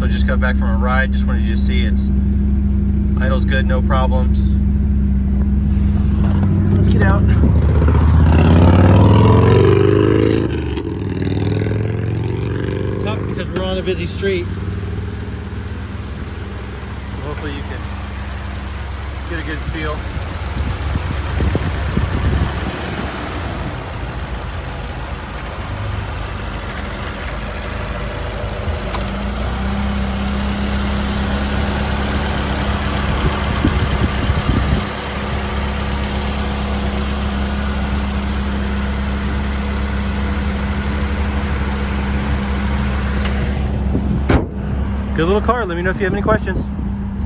just got back from a ride. Just wanted you to see it's idle's good, no problems. Let's get out. It's tough because we're on a busy street. Hopefully you can get a good feel. Good little car. Let me know if you have any questions.